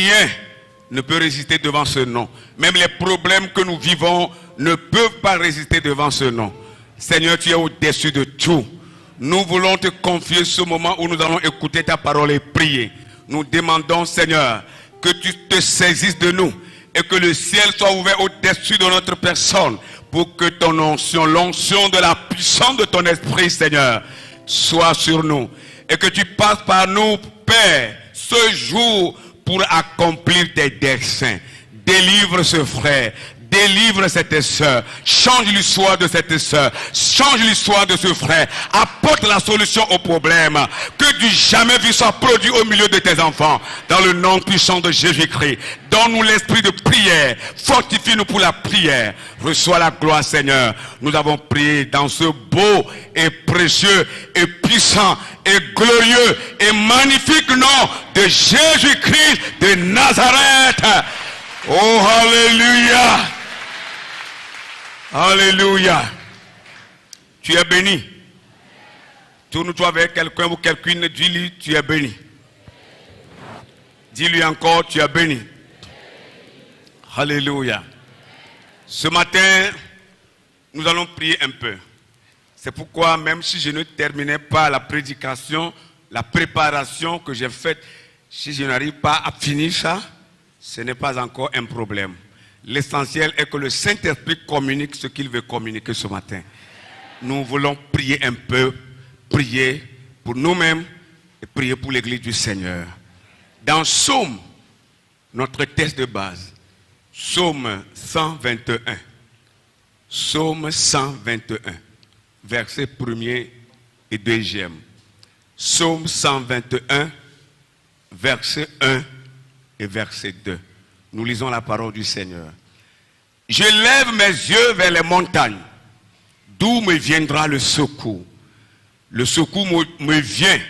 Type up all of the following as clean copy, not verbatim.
Rien ne peut résister devant ce nom. Même les problèmes que nous vivons ne peuvent pas résister devant ce nom. Seigneur, tu es au-dessus de tout. Nous voulons te confier ce moment où nous allons écouter ta parole et prier. Nous demandons, Seigneur, que tu te saisisses de nous et que le ciel soit ouvert au-dessus de notre personne pour que ton onction, l'onction de la puissance de ton esprit, Seigneur, soit sur nous. Et que tu passes par nous, Père, ce jour pour accomplir tes desseins. Délivre ce frère. Délivre cette sœur. Change l'histoire de cette sœur. Change l'histoire de ce frère. Apporte la solution au problème. Que du jamais vu soit produit au milieu de tes enfants. Dans le nom puissant de Jésus-Christ. Donne-nous l'esprit de prière. Fortifie-nous pour la prière. Reçois la gloire, Seigneur. Nous avons prié dans ce beau et précieux et puissant et glorieux et magnifique nom de Jésus-Christ de Nazareth. Oh, alléluia. Alléluia. Tu es béni. Tourne-toi vers quelqu'un ou quelqu'une, dis-lui, tu es béni. Dis-lui encore, tu es béni. Alléluia. Ce matin, nous allons prier un peu. C'est pourquoi, même si je ne terminais pas la prédication, la préparation que j'ai faite, si je n'arrive pas à finir ça, ce n'est pas encore un problème. L'essentiel est que le Saint-Esprit communique ce qu'il veut communiquer ce matin. Nous voulons prier un peu, prier pour nous-mêmes et prier pour l'Église du Seigneur. Dans Psaume, notre texte de base, Psaume 121. Psaume 121, verset 1er et 2e. Psaume 121, verset 1 et verset 2. Nous lisons la parole du Seigneur. Je lève mes yeux vers les montagnes. D'où me viendra le secours? Le secours me vient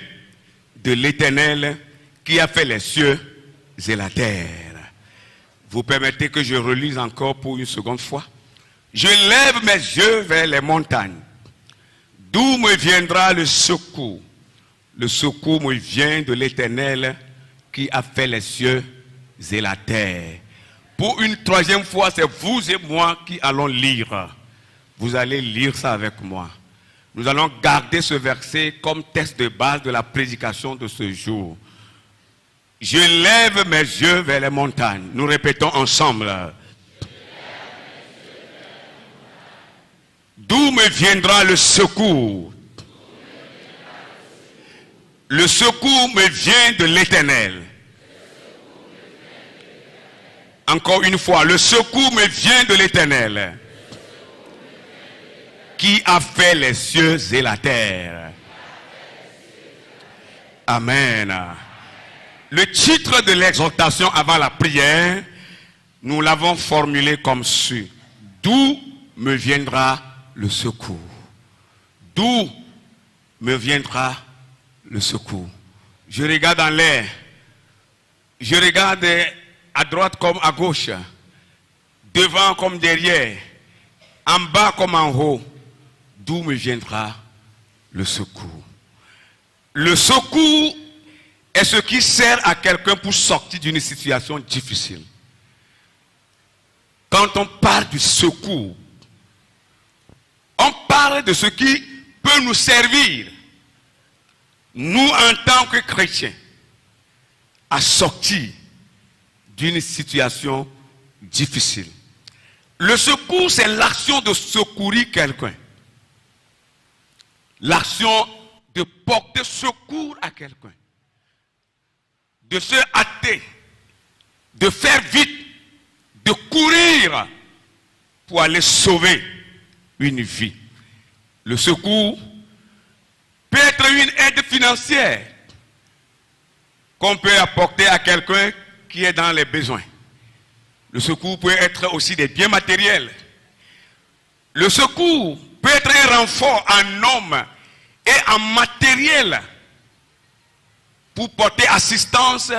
de l'Éternel qui a fait les cieux et la terre. Vous permettez que je relise encore pour une seconde fois? Je lève mes yeux vers les montagnes. D'où me viendra le secours? Le secours me vient de l'Éternel qui a fait les cieux et la terre. Pour une troisième fois, c'est vous et moi qui allons lire. Vous allez lire ça avec moi. Nous allons garder ce verset comme texte de base de la prédication de ce jour. Je lève mes yeux vers les montagnes. Nous répétons ensemble. D'où me viendra le secours? Le secours me vient de l'Éternel. Encore une fois, le secours me vient de l'Éternel qui a fait les cieux et la terre. Amen. Le titre de l'exhortation avant la prière, nous l'avons formulé comme suit. D'où me viendra le secours? D'où me viendra le secours? Je regarde en l'air. Je regarde à droite comme à gauche, devant comme derrière, en bas comme en haut. D'où me viendra le secours? Le secours est ce qui sert à quelqu'un pour sortir d'une situation difficile. Quand on parle du secours, on parle de ce qui peut nous servir, nous en tant que chrétiens, à sortir d'une situation difficile. Le secours, c'est l'action de secourir quelqu'un. L'action de porter secours à quelqu'un. De se hâter, de faire vite, de courir pour aller sauver une vie. Le secours peut être une aide financière qu'on peut apporter à quelqu'un qui est dans les besoins. Le secours peut être aussi des biens matériels. Le secours peut être un renfort en homme et en matériel pour porter assistance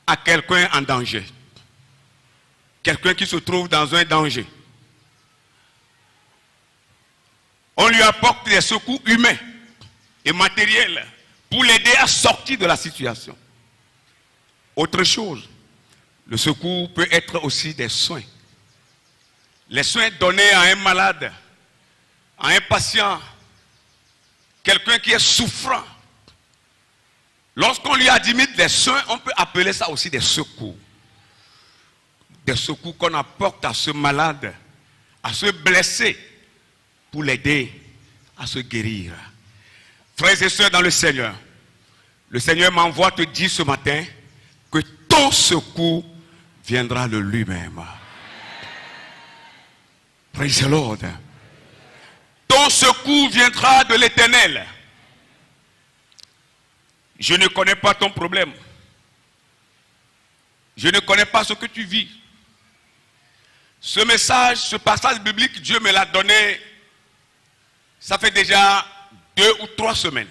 à quelqu'un en danger. Quelqu'un qui se trouve dans un danger. On lui apporte des secours humains et matériels pour l'aider à sortir de la situation. Autre chose, Le secours peut être aussi des soins. Les soins donnés à un malade, à un patient, quelqu'un qui est souffrant. Lorsqu'on lui administre des soins, on peut appeler ça aussi des secours. Des secours qu'on apporte à ce malade, à ce blessé, pour l'aider à se guérir. Frères et sœurs dans le Seigneur m'envoie te dire ce matin que ton secours viendra de lui-même. Praise the Lord. Ton secours viendra de l'Éternel. Je ne connais pas ton problème. Je ne connais pas ce que tu vis. Ce message, ce passage biblique, Dieu me l'a donné, ça fait déjà 2 ou 3 semaines.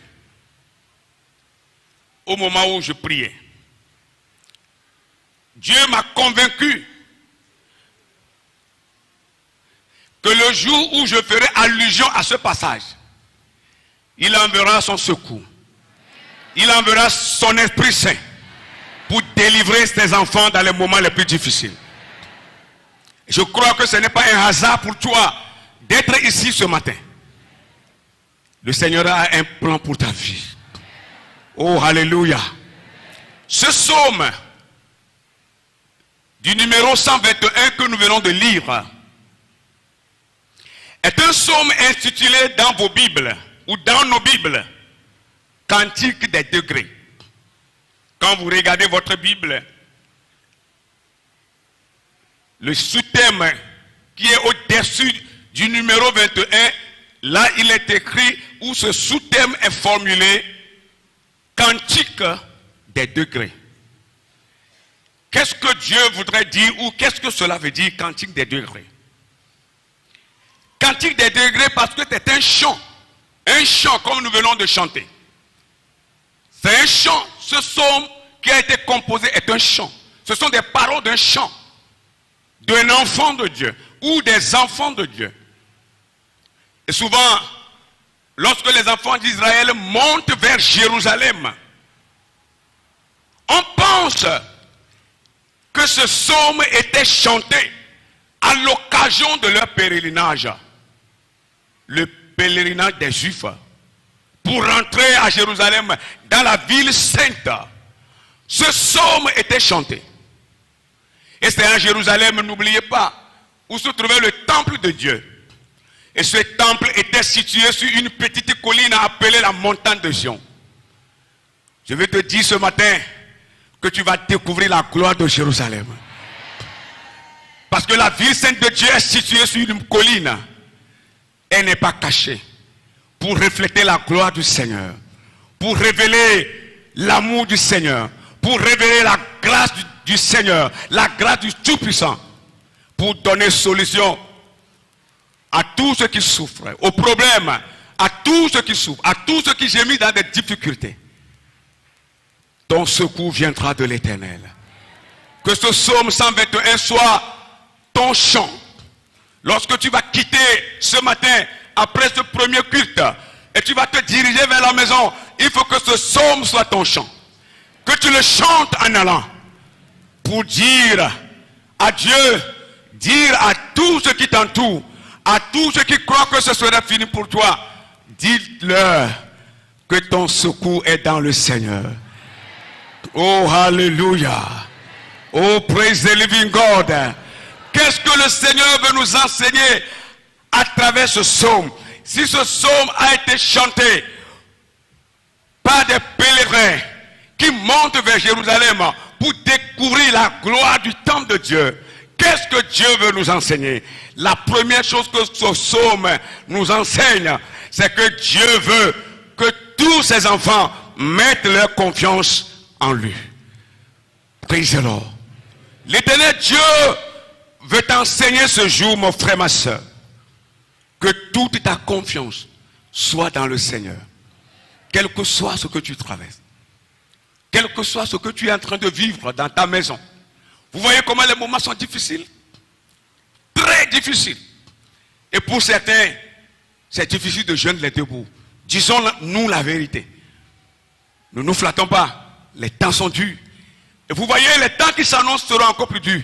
Au moment où je priais. Dieu m'a convaincu que le jour où je ferai allusion à ce passage, il enverra son secours. Il enverra son Esprit Saint pour délivrer ses enfants dans les moments les plus difficiles. Je crois que ce n'est pas un hasard pour toi d'être ici ce matin. Le Seigneur a un plan pour ta vie. Oh, alléluia. Ce psaume du numéro 121 que nous venons de lire est un psaume intitulé dans vos Bibles ou dans nos Bibles Cantique des degrés. Quand vous regardez votre Bible, le sous-thème qui est au-dessus du numéro 21, là il est écrit où ce sous-thème est formulé Cantique des degrés. Qu'est-ce que Dieu voudrait dire ou qu'est-ce que cela veut dire Cantique des degrés? Cantique des degrés parce que c'est un chant comme nous venons de chanter. C'est un chant, ce psaume qui a été composé est un chant. Ce sont des paroles d'un chant, d'un enfant de Dieu ou des enfants de Dieu. Et souvent, lorsque les enfants d'Israël montent vers Jérusalem, on pense que ce psaume était chanté à l'occasion de leur pèlerinage. Le pèlerinage des Juifs pour rentrer à Jérusalem dans la ville sainte. Ce psaume était chanté. Et c'est à Jérusalem, n'oubliez pas, où se trouvait le temple de Dieu. Et ce temple était situé sur une petite colline appelée la montagne de Sion. Je vais te dire ce matin que tu vas découvrir la gloire de Jérusalem. Parce que la ville sainte de Dieu est située sur une colline. Elle n'est pas cachée. Pour refléter la gloire du Seigneur. Pour révéler l'amour du Seigneur. Pour révéler la grâce du Seigneur. La grâce du Tout-Puissant. Pour donner solution à tous ceux qui souffrent. Aux problèmes. À tous ceux qui souffrent. À tous ceux qui gémissent dans des difficultés. Ton secours viendra de l'Éternel. Que ce psaume 121 soit ton chant. Lorsque tu vas quitter ce matin, après ce premier culte, et tu vas te diriger vers la maison, il faut que ce psaume soit ton chant. Que tu le chantes en allant. Pour dire à Dieu, dire à tous ceux qui t'entourent, à tous ceux qui croient que ce sera fini pour toi, dis-leur que ton secours est dans le Seigneur. Oh, hallelujah. Oh, praise the living God. Qu'est-ce que le Seigneur veut nous enseigner à travers ce psaume? Si ce psaume a été chanté par des pèlerins qui montent vers Jérusalem pour découvrir la gloire du temple de Dieu, qu'est-ce que Dieu veut nous enseigner? La première chose que ce psaume nous enseigne, c'est que Dieu veut que tous ses enfants mettent leur confiance en lui. Praise the Lord. L'Éternel Dieu veut t'enseigner ce jour, mon frère, ma soeur, que toute ta confiance soit dans le Seigneur. Quel que soit ce que tu traverses, quel que soit ce que tu es en train de vivre dans ta maison. Vous voyez comment les moments sont difficiles? Très difficiles. Et pour certains, c'est difficile de joindre les deux bouts. Disons-nous la vérité. Ne nous flattons pas. Les temps sont durs. Et vous voyez, les temps qui s'annoncent seront encore plus durs.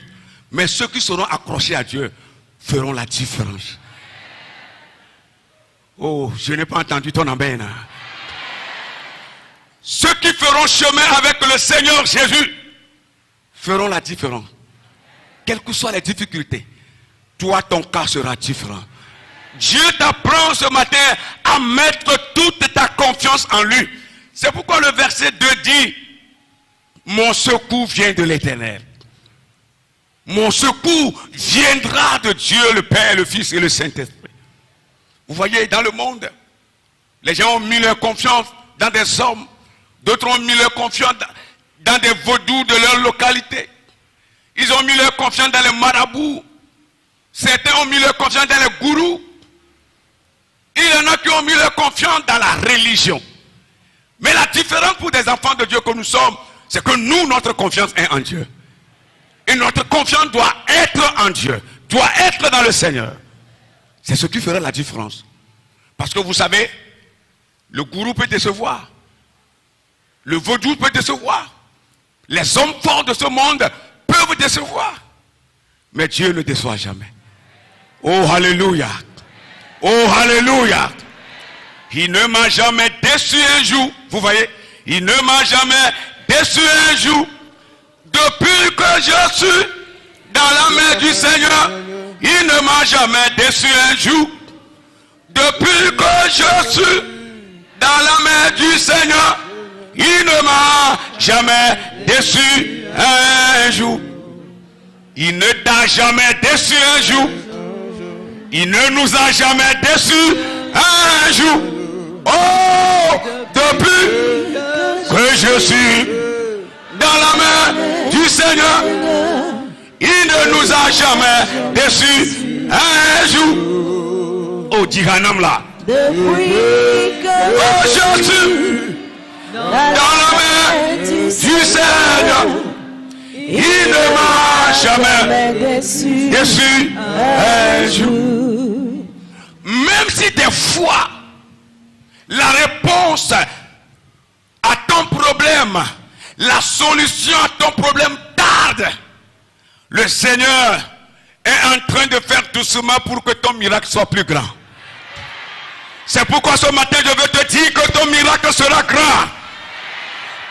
Mais ceux qui seront accrochés à Dieu feront la différence. Oh, je n'ai pas entendu ton amen. Ceux qui feront chemin avec le Seigneur Jésus feront la différence. Quelles que soient les difficultés, toi, ton cas sera différent. Dieu t'apprend ce matin à mettre toute ta confiance en lui. C'est pourquoi le verset 2 dit, mon secours vient de l'Éternel. Mon secours viendra de Dieu, le Père, le Fils et le Saint-Esprit. Vous voyez, dans le monde, les gens ont mis leur confiance dans des hommes. D'autres ont mis leur confiance dans des vaudous de leur localité. Ils ont mis leur confiance dans les marabouts. Certains ont mis leur confiance dans les gourous. Il y en a qui ont mis leur confiance dans la religion. Mais la différence pour des enfants de Dieu que nous sommes, c'est que nous, notre confiance est en Dieu. Et notre confiance doit être en Dieu, doit être dans le Seigneur. C'est ce qui ferait la différence. Parce que vous savez, le gourou peut décevoir. Le vaudou peut décevoir. Les hommes forts de ce monde peuvent décevoir. Mais Dieu ne déçoit jamais. Oh, alléluia. Oh, alléluia. Il ne m'a jamais déçu un jour. Vous voyez, il ne m'a jamais déçu un jour. Depuis que je suis dans la main du Seigneur, il ne m'a jamais déçu un jour. Depuis que je suis dans la main du Seigneur, il ne m'a jamais déçu un jour. Il ne t'a jamais déçu un jour. Il ne nous a jamais déçus un jour. Oh, depuis que je suis dans la main du Seigneur, il ne nous a jamais déçus un jour. Oh, Dihanam là. Depuis que je suis dans la main du Seigneur, il ne m'a jamais déçu un jour. Même si des fois, la réponse à ton problème, la solution à ton problème tarde, le Seigneur est en train de faire doucement pour que ton miracle soit plus grand. C'est pourquoi ce matin je veux te dire que ton miracle sera grand.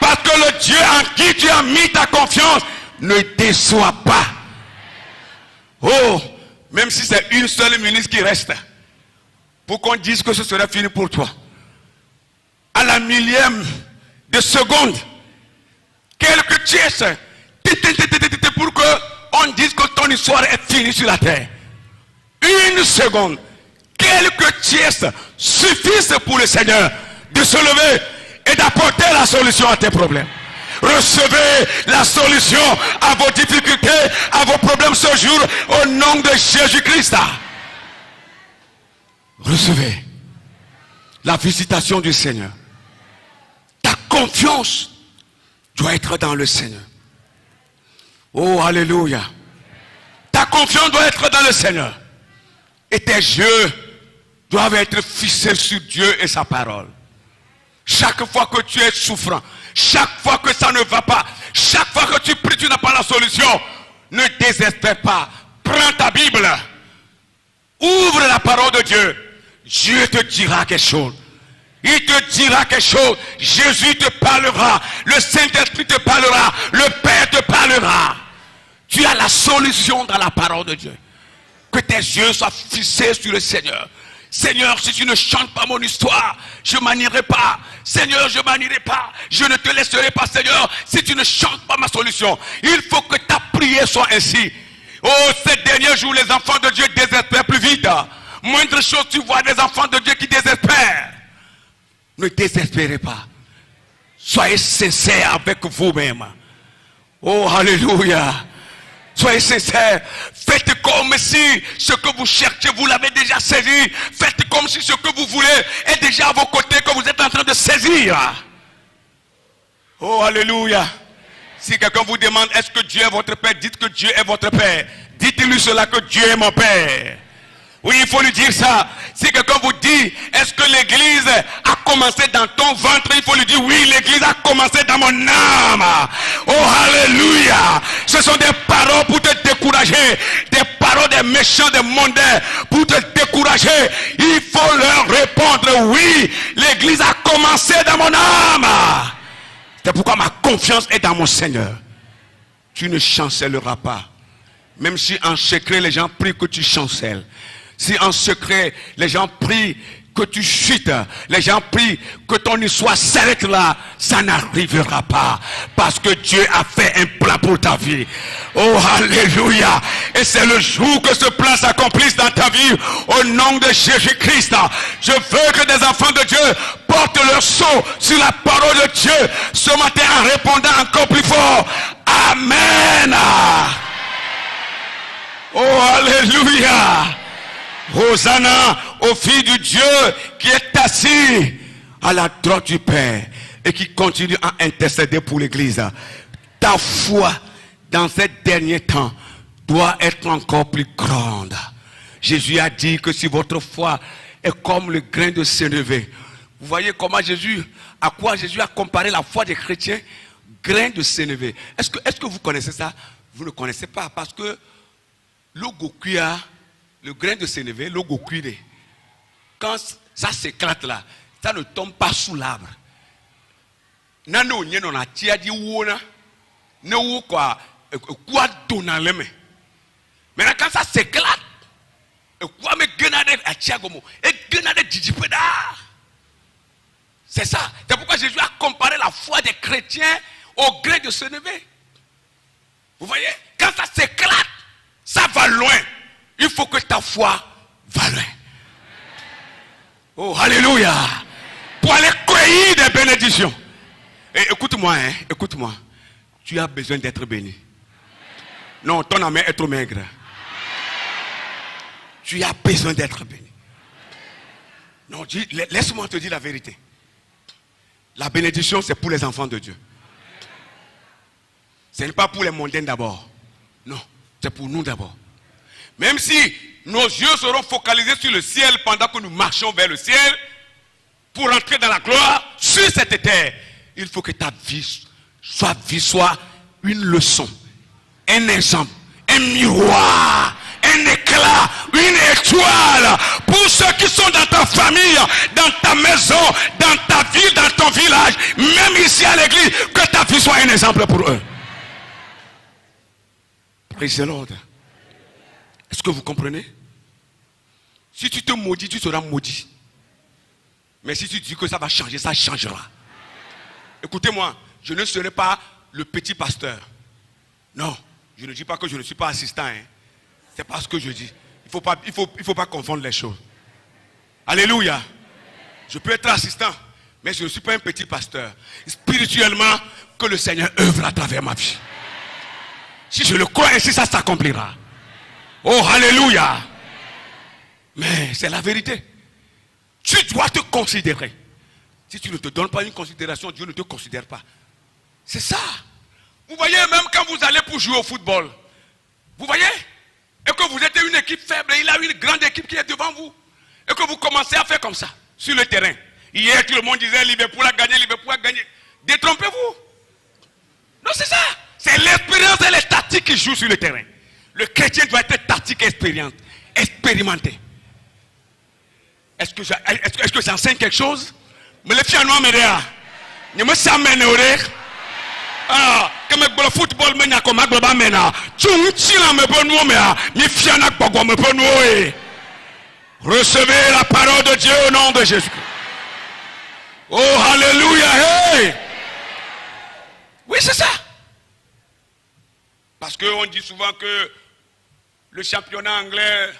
Parce que le Dieu en qui tu as mis ta confiance ne déçoit pas. Oh, même si c'est une seule minute qui reste, pour qu'on dise que ce serait fini pour toi. À la millième de seconde, quelques tiers, pour qu'on dise que ton histoire est finie sur la terre. Une seconde, quelques tiers suffisent pour le Seigneur de se lever et d'apporter la solution à tes problèmes. Recevez la solution à vos difficultés, à vos problèmes ce jour, au nom de Jésus-Christ. Recevez la visitation du Seigneur. Ta confiance doit être dans le Seigneur. Oh, alléluia. Ta confiance doit être dans le Seigneur. Et tes yeux doivent être fixés sur Dieu et sa parole. Chaque fois que tu es souffrant, chaque fois que ça ne va pas, chaque fois que tu pries, tu n'as pas la solution, ne désespère pas. Prends ta Bible, ouvre la parole de Dieu. Dieu te dira quelque chose. Il te dira quelque chose. Jésus te parlera. Le Saint-Esprit te parlera. Le Père te parlera. Tu as la solution dans la parole de Dieu. Que tes yeux soient fixés sur le Seigneur. Seigneur, si tu ne chantes pas mon histoire, je m'en irai pas. Seigneur, je m'en irai pas. Je ne te laisserai pas, Seigneur, si tu ne chantes pas ma solution. Il faut que ta prière soit ainsi. Oh, ces derniers jours, les enfants de Dieu désespèrent plus vite. Moindre chose, tu vois des enfants de Dieu qui désespèrent. Ne désespérez pas. Soyez sincères avec vous-même. Oh, alléluia. Soyez sincères. Faites comme si ce que vous cherchez, vous l'avez déjà saisi. Faites comme si ce que vous voulez est déjà à vos côtés, que vous êtes en train de saisir. Oh, alléluia. Si quelqu'un vous demande, est-ce que Dieu est votre Père? Dites que Dieu est votre Père. Dites-lui cela, que Dieu est mon Père. Oui, il faut lui dire ça. Si quelqu'un vous dit, dit, est-ce que l'église a commencé dans ton ventre? Il faut lui dire, oui, l'église a commencé dans mon âme. Oh, alléluia. Ce sont des paroles pour te décourager, des paroles des méchants, des mondains, pour te décourager. Il faut leur répondre, oui, l'église a commencé dans mon âme. C'est pourquoi ma confiance est dans mon Seigneur. Tu ne chancelleras pas. Même si en secret les gens prient que tu chancelles. Si en secret les gens prient que tu chutes, les gens prient que ton histoire s'arrête là, ça n'arrivera pas. Parce que Dieu a fait un plan pour ta vie. Oh, alléluia. Et c'est le jour que ce plan s'accomplisse dans ta vie. Au nom de Jésus-Christ. Je veux que des enfants de Dieu portent leur sceau sur la parole de Dieu. Ce matin en répondant encore plus fort. Amen. Oh, alléluia. Hosanna au Fils du Dieu qui est assis à la droite du Père et qui continue à intercéder pour l'église. Ta foi dans ces derniers temps doit être encore plus grande. Jésus a dit que si votre foi est comme le grain de sénévé, vous voyez comment à quoi Jésus a comparé la foi des chrétiens? Grain de sénévé. Est-ce que vous connaissez ça? Vous ne connaissez pas parce que le grain de sénévé, quand ça s'éclate là, ça ne tombe pas sous l'arbre. Maintenant quand ça s'éclate, c'est ça. C'est pourquoi Jésus a comparé la foi des chrétiens au grain de sénévé. Vous voyez, quand ça s'éclate, ça va loin. Il faut que ta foi va loin. Oh, alléluia. Pour aller cueillir des bénédictions. Et écoute-moi, écoute-moi. Tu as besoin d'être béni. Non, ton âme est trop maigre. Tu as besoin d'être béni. Non, laisse-moi te dire la vérité. La bénédiction, c'est pour les enfants de Dieu. Ce n'est pas pour les mondains d'abord. Non, c'est pour nous d'abord. Même si nos yeux seront focalisés sur le ciel pendant que nous marchons vers le ciel, pour entrer dans la gloire sur cette terre, il faut que ta vie soit une leçon, un exemple, un miroir, un éclat, une étoile pour ceux qui sont dans ta famille, dans ta maison, dans ta ville, dans ton village, même ici à l'église, que ta vie soit un exemple pour eux. Praise the Lord. Est-ce que vous comprenez? Si tu te maudis, tu seras maudit. Mais si tu dis que ça va changer, ça changera. Écoutez-moi, je ne serai pas le petit pasteur. Non, je ne dis pas que je ne suis pas assistant. C'est pas ce que je dis. Il faut pas confondre les choses. Alléluia. Je peux être assistant, mais je ne suis pas un petit pasteur. Spirituellement, que le Seigneur œuvre à travers ma vie. Si je le crois ainsi, ça s'accomplira. Oh, alléluia. Mais c'est la vérité. Tu dois te considérer. Si tu ne te donnes pas une considération, Dieu ne te considère pas. C'est ça. Vous voyez, même quand vous allez pour jouer au football, vous voyez, et que vous êtes une équipe faible, et il a une grande équipe qui est devant vous, et que vous commencez à faire comme ça, sur le terrain. Hier, tout le monde disait Liverpool a gagné, Liverpool a gagné. Détrompez-vous. Non, c'est ça. C'est l'expérience et les tactiques qui jouent sur le terrain. Le chrétien doit être tactique et expérimenté. Est-ce que j'enseigne quelque chose? Mais les filles en média, ne me s'amène au rire. Ah, comme le football, mais n'a comme agloba mena. Tu m'utiles me bonne mea, mi fiana bagwa me bonne. Recevez la parole de Dieu au nom de Jésus. Oh, alléluia, hey! Oui, c'est ça. Parce qu'on dit souvent que le championnat anglais,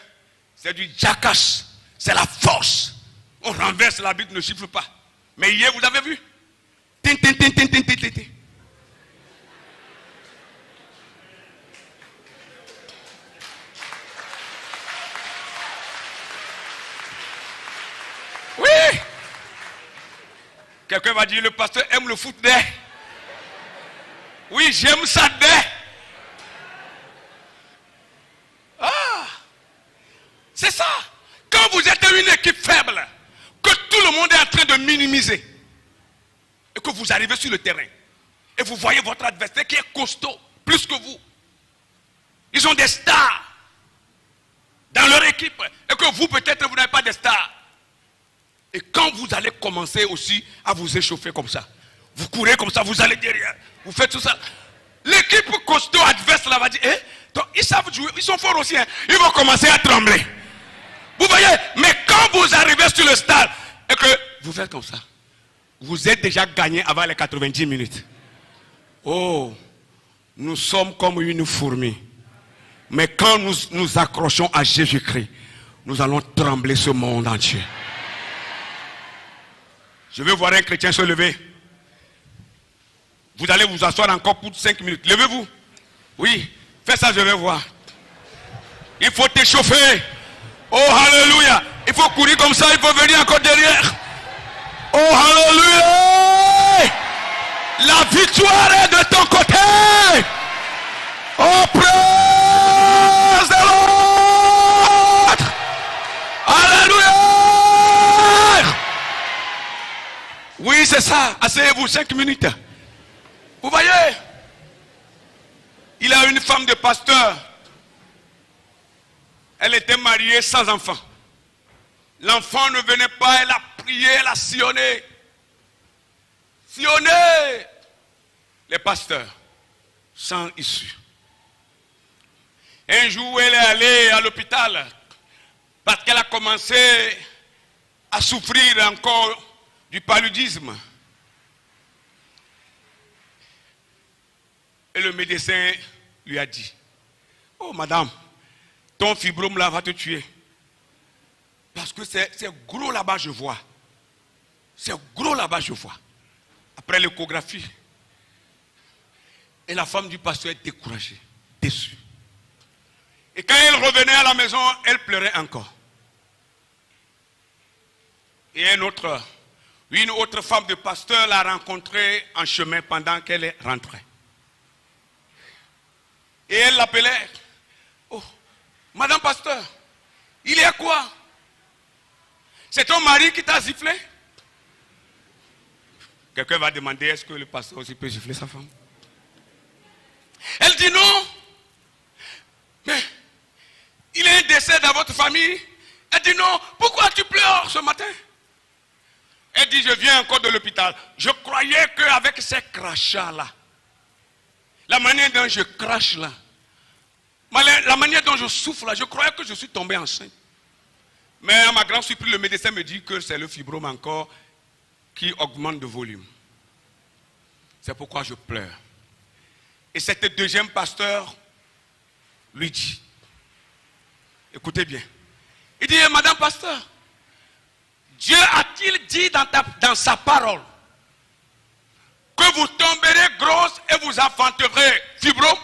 c'est du jackass, c'est la force. On renverse, l'arbitre ne siffle pas. Mais hier, vous avez vu? Tin, tin, tin, tin, tin, tin, tin. Oui! Quelqu'un va dire, le pasteur aime le foot d'air. Oui, j'aime ça d'air. Ah! C'est ça. Quand vous êtes une équipe faible, minimiser, et que vous arrivez sur le terrain, et vous voyez votre adversaire qui est costaud, plus que vous. Ils ont des stars dans leur équipe, et que vous, peut-être, vous n'avez pas de stars. Et quand vous allez commencer aussi à vous échauffer comme ça, vous courez comme ça, vous allez derrière, vous faites tout ça. L'équipe costaud adverse là va dire, donc, ils savent jouer, ils sont forts aussi, hein. Ils vont commencer à trembler. Vous voyez, mais quand vous arrivez sur le stade et que vous faites comme ça, vous êtes déjà gagné avant les 90 minutes. Oh, nous sommes comme une fourmi. Mais quand nous nous accrochons à Jésus-Christ, nous allons trembler ce monde entier. Je vais voir un chrétien se lever. Vous allez vous asseoir encore pour 5 minutes. Levez-vous. Oui, fais ça, je vais voir. Il faut t'échauffer. Oh, alléluia. Il faut courir comme ça, il faut venir encore derrière. Oh, alléluia. La victoire est de ton côté. Oh, praise the Lord. Alléluia. Oui, c'est ça. Asseyez-vous 5 minutes. Vous voyez, il a une femme de pasteur. Elle était mariée sans enfant. L'enfant ne venait pas, elle a prié, elle a sillonné. Sillonné les pasteurs sans issue. Un jour, elle est allée à l'hôpital parce qu'elle a commencé à souffrir encore du paludisme. Et le médecin lui a dit, oh madame, ton fibrome là va te tuer. Parce que c'est gros là-bas, je vois. C'est gros là-bas, je vois. Après l'échographie. Et la femme du pasteur est découragée, déçue. Et quand elle revenait à la maison, elle pleurait encore. Et une autre femme de pasteur l'a rencontrée en chemin pendant qu'elle rentrait. Et elle l'appelait. Oh, madame pasteur, il y a quoi? C'est ton mari qui t'a sifflé? Quelqu'un va demander, est-ce que le pasteur aussi peut siffler sa femme? Elle dit non. Mais il y a un décès dans votre famille. Elle dit non. Pourquoi tu pleures ce matin? Elle dit, je viens encore de l'hôpital. Je croyais qu'avec ces crachats-là, la manière dont je crache là, la manière dont je souffle là, je croyais que je suis tombé enceinte. Mais à ma grande surprise, le médecin me dit que c'est le fibrome encore qui augmente de volume. C'est pourquoi je pleure. Et cet deuxième pasteur lui dit, écoutez bien, il dit, madame pasteur, Dieu a-t-il dit dans sa parole que vous tomberez grosse et vous enfanterez fibrome?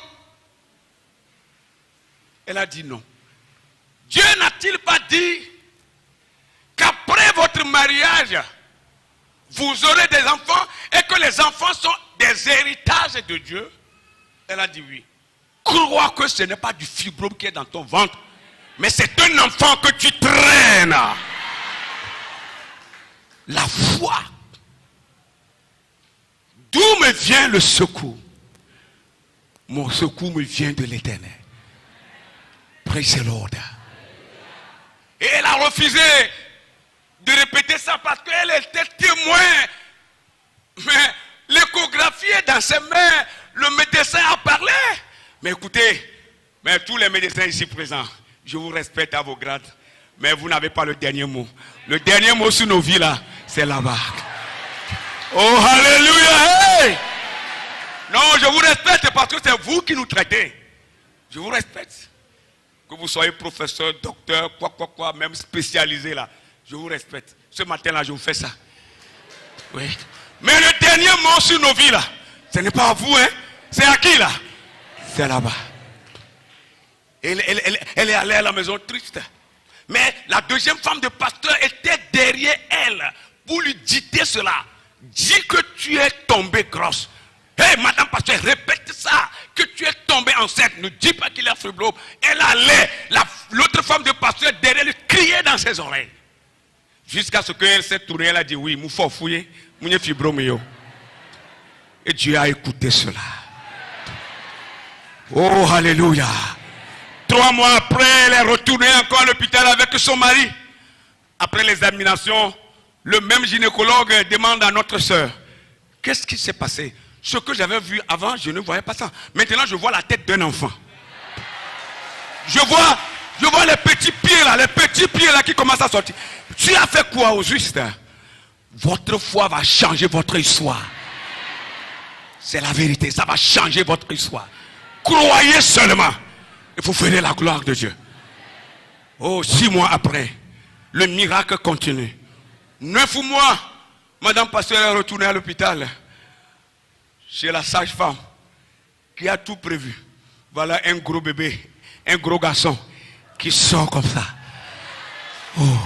Elle a dit non. Dieu n'a-t-il pas dit qu'après votre mariage, vous aurez des enfants et que les enfants sont des héritages de Dieu? Elle a dit oui. Crois que ce n'est pas du fibrome qui est dans ton ventre, mais c'est un enfant que tu traînes. La foi. D'où me vient le secours? Mon secours me vient de l'Éternel. Praise the Lord. Et elle a refusé de répéter ça parce qu'elle était témoin. Mais l'échographie est dans ses mains. Le médecin a parlé. Mais écoutez, mais tous les médecins ici présents, je vous respecte à vos grades. Mais vous n'avez pas le dernier mot. Le dernier mot sur nos vies là, c'est là-bas. Oh, alléluia! Hey! Non, je vous respecte parce que c'est vous qui nous traitez. Je vous respecte. Que vous soyez professeur, docteur, quoi, même spécialisé là. Je vous respecte. Ce matin là, je vous fais ça. Oui. Mais le dernier mot sur nos vies là, ce n'est pas à vous, hein. C'est à qui là? C'est là-bas. Elle est allée à la maison triste. Mais la deuxième femme de pasteur était derrière elle pour lui dicter cela. Dis que tu es tombée grosse. Hé, madame pasteur, répète ça. Que tu es tombée enceinte. Ne dis pas qu'il a fibrome. Elle allait, l'autre femme de pasteur derrière lui criait dans ses oreilles. Jusqu'à ce qu'elle s'est tournée, elle a dit oui, moufo fouillé, moune fibromio. Et Dieu a écouté cela. Oh, alléluia. 3 mois après, elle est retournée encore à l'hôpital avec son mari. Après l'examination, le même gynécologue demande à notre soeur, qu'est-ce qui s'est passé? Ce que j'avais vu avant, je ne voyais pas ça. Maintenant, je vois la tête d'un enfant. Je vois les petits pieds là qui commencent à sortir. Tu as fait quoi au juste? Votre foi va changer votre histoire. C'est la vérité, ça va changer votre histoire. Croyez seulement. Et vous ferez la gloire de Dieu. Oh, 6 mois après, le miracle continue. 9 mois, Madame Pasteur est retournée à l'hôpital. Chez la sage-femme, qui a tout prévu. Voilà un gros bébé, un gros garçon, qui sort comme ça. Oh.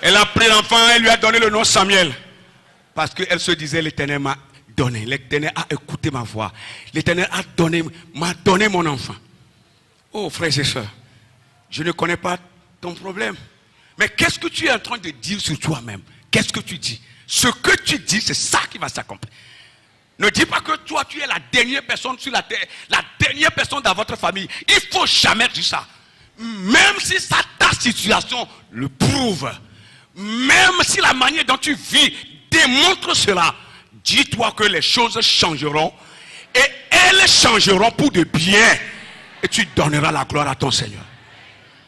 Elle a pris l'enfant, elle lui a donné le nom Samuel. Parce qu'elle se disait, l'Éternel m'a donné. L'Éternel a écouté ma voix. L'Éternel m'a donné mon enfant. Oh frères et sœurs, je ne connais pas ton problème. Mais qu'est-ce que tu es en train de dire sur toi-même? Qu'est-ce que tu dis? Ce que tu dis, c'est ça qui va s'accomplir. Ne dis pas que toi, tu es la dernière personne sur la terre, la dernière personne dans votre famille. Il ne faut jamais dire ça. Même si ça, ta situation le prouve, même si la manière dont tu vis démontre cela, dis-toi que les choses changeront et elles changeront pour de bien et tu donneras la gloire à ton Seigneur.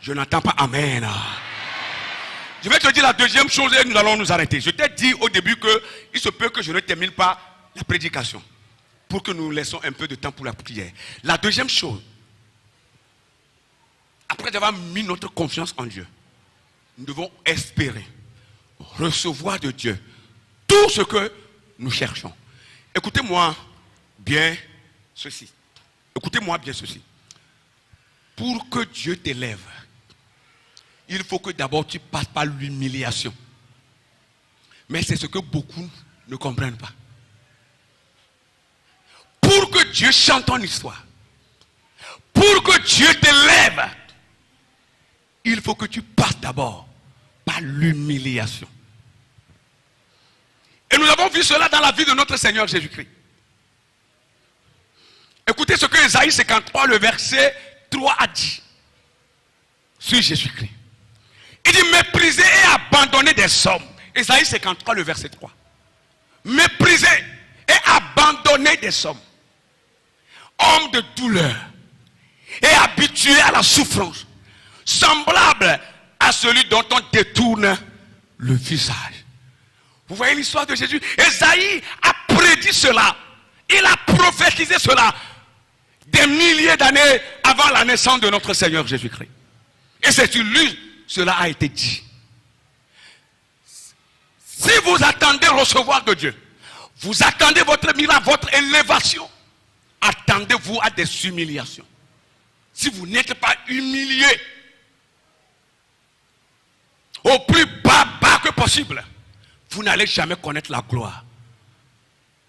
Je n'entends pas Amen. Je vais te dire la deuxième chose et nous allons nous arrêter. Je t'ai dit au début qu'il se peut que je ne termine pas la prédication pour que nous laissons un peu de temps pour la prière. La deuxième chose, après avoir mis notre confiance en Dieu, nous devons espérer recevoir de Dieu tout ce que nous cherchons. Écoutez-moi bien ceci. Écoutez-moi bien ceci. Pour que Dieu t'élève, il faut que d'abord tu passes par l'humiliation. Mais c'est ce que beaucoup ne comprennent pas. Pour que Dieu chante ton histoire, pour que Dieu t'élève, il faut que tu passes d'abord par l'humiliation. Et nous avons vu cela dans la vie de notre Seigneur Jésus-Christ. Écoutez ce que Ésaïe 53, le verset 3 a dit sur Jésus-Christ. Il dit mépriser et abandonner des hommes. Ésaïe 53, le verset 3. Mépriser et abandonner des hommes. Hommes de douleur et habitués à la souffrance, semblable à celui dont on détourne le visage. Vous voyez l'histoire de Jésus? Ésaïe a prédit cela. Il a prophétisé cela des milliers d'années avant la naissance de notre Seigneur Jésus-Christ. Et c'est sur lui cela a été dit. Si vous attendez recevoir de Dieu, vous attendez votre miracle, votre élévation, attendez-vous à des humiliations. Si vous n'êtes pas humilié au plus bas que possible, vous n'allez jamais connaître la gloire.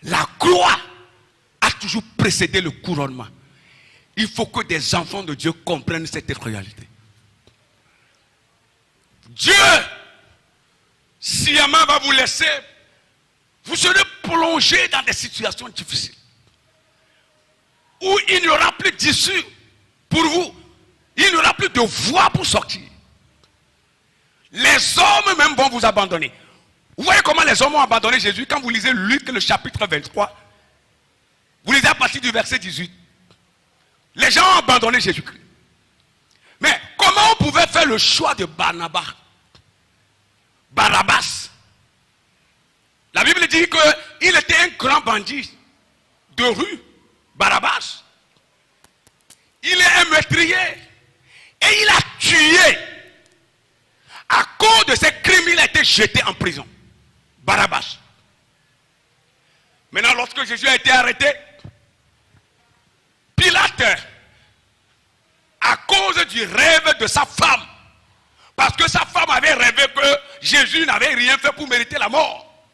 La gloire a toujours précédé le couronnement. Il faut que des enfants de Dieu comprennent cette réalité. Dieu, sciemment, va vous laisser. Vous serez plongé dans des situations difficiles. Où il n'y aura plus d'issue pour vous. Il n'y aura plus de voie pour sortir. Les hommes même vont vous abandonner. Vous voyez comment les hommes ont abandonné Jésus quand vous lisez Luc le chapitre 23. Vous lisez à partir du verset 18. Les gens ont abandonné Jésus-Christ. Mais comment on pouvait faire le choix de Barnabas? Barabbas. La Bible dit qu'il était un grand bandit de rue. Barabbas. Il est un meurtrier. Et il a tué. À cause de ses crimes, il a été jeté en prison. Barabbas. Maintenant, lorsque Jésus a été arrêté, Pilate, à cause du rêve de sa femme, parce que sa femme avait rêvé que Jésus n'avait rien fait pour mériter la mort.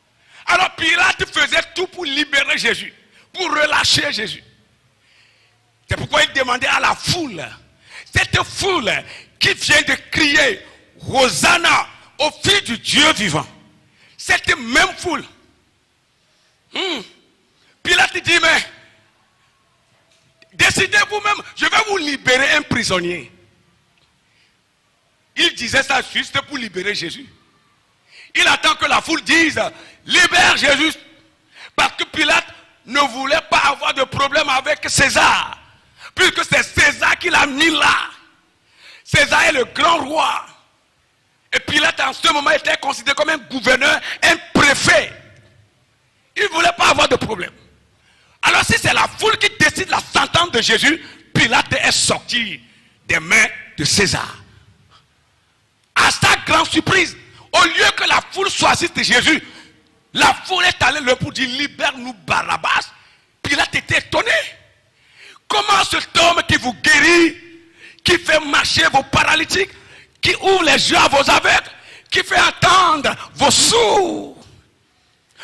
Alors Pilate faisait tout pour libérer Jésus, pour relâcher Jésus. C'est pourquoi il demandait à la foule, cette foule qui vient de crier Hosanna, au Fils du Dieu vivant. Cette même foule. Pilate dit, mais décidez vous-même, je vais vous libérer un prisonnier. Il disait ça juste pour libérer Jésus. Il attend que la foule dise, libère Jésus. Parce que Pilate ne voulait pas avoir de problème avec César. Puisque c'est César qui l'a mis là. César est le grand roi. Et Pilate en ce moment était considéré comme un gouverneur, un préfet. Il ne voulait pas avoir de problème. Alors si c'est la foule qui décide la sentence de Jésus, Pilate est sorti des mains de César. À sa grande surprise, au lieu que la foule choisisse de Jésus, la foule est allée le pour dire libère-nous Barabbas. Pilate était étonné. Comment cet homme qui vous guérit, qui fait marcher vos paralytiques, qui ouvre les yeux à vos aveugles, qui fait entendre vos sourds,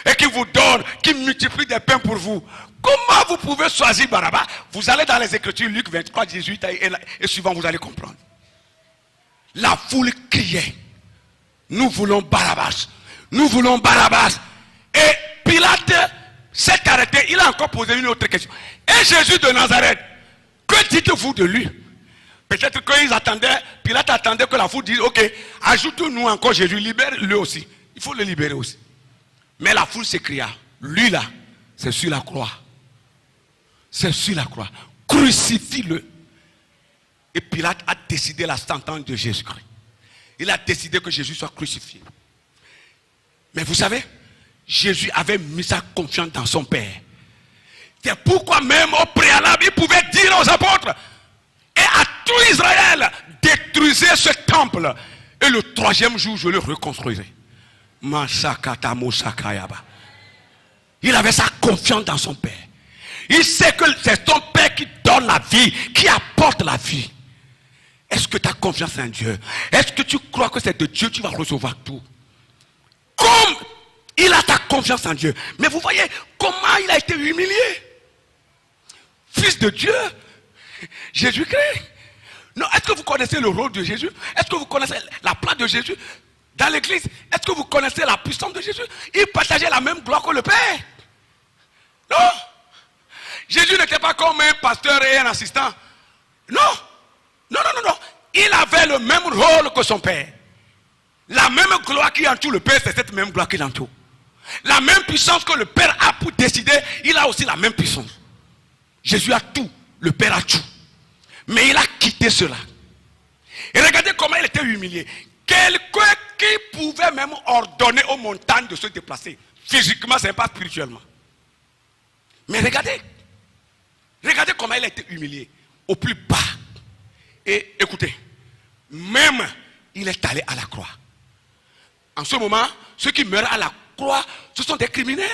et qui vous donne, qui multiplie des pains pour vous. Comment vous pouvez choisir Barabbas? Vous allez dans les Écritures, Luc 23, 18 et suivant, vous allez comprendre. La foule criait, nous voulons Barabbas, nous voulons Barabbas. Et Pilate s'est arrêté, il a encore posé une autre question. Et Jésus de Nazareth, que dites-vous de lui? Peut-être qu'ils attendaient, Pilate attendait que la foule dise, ok, ajoute-nous encore Jésus, libère-le aussi. Il faut le libérer aussi. Mais la foule s'écria, lui là, c'est sur la croix. C'est sur la croix. Crucifie-le. Et Pilate a décidé la sentence de Jésus-Christ. Il a décidé que Jésus soit crucifié. Mais vous savez, Jésus avait mis sa confiance dans son Père. C'est pourquoi même au préalable, il pouvait dire aux apôtres et à tout Israël, détruisez ce temple. Et le troisième jour, je le reconstruirai. Il avait sa confiance dans son Père. Il sait que c'est ton Père qui donne la vie, qui apporte la vie. Est-ce que tu as confiance en Dieu? Est-ce que tu crois que c'est de Dieu que tu vas recevoir tout? Comme il a ta confiance en Dieu. Mais vous voyez comment il a été humilié. Fils de Dieu, Jésus-Christ. Non, est-ce que vous connaissez le rôle de Jésus? Est-ce que vous connaissez la place de Jésus dans l'église? Est-ce que vous connaissez la puissance de Jésus? Il partageait la même gloire que le Père. Non. Jésus n'était pas comme un pasteur et un assistant. Non. Non, non, non, non. Il avait le même rôle que son Père. La même gloire qui entoure le Père, c'est cette même gloire qui l'entoure. La même puissance que le Père a pour décider, il a aussi la même puissance. Jésus a tout, le Père a tout. Mais il a quitté cela. Et regardez comment il était humilié. Quelqu'un qui pouvait même ordonner aux montagnes de se déplacer. Physiquement, ce n'est pas spirituellement. Mais regardez. Regardez comment il a été humilié. Au plus bas. Et écoutez. Même, il est allé à la croix. En ce moment, ceux qui meurent à la croix, ce sont des criminels.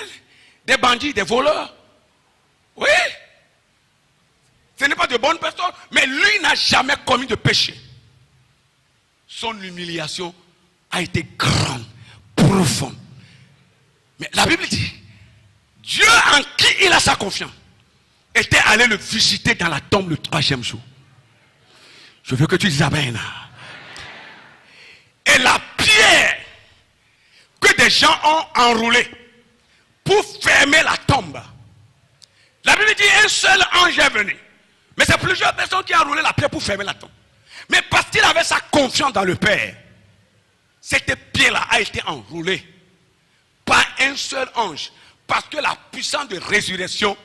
Des bandits, des voleurs. Oui. Ce n'est pas de bonnes personnes. Mais lui n'a jamais commis de péché. Son humiliation a été grande, profonde. Mais la Bible dit, Dieu en qui il a sa confiance, était allé le visiter dans la tombe le troisième jour. Je veux que tu dises amen. Et la pierre que des gens ont enroulée pour fermer la tombe. La Bible dit, un seul ange est venu. Mais c'est plusieurs personnes qui ont enroulé la pierre pour fermer la tombe. Mais parce qu'il avait sa confiance dans le Père, cette pierre-là a été enroulée par un seul ange. Parce que la puissance de résurrection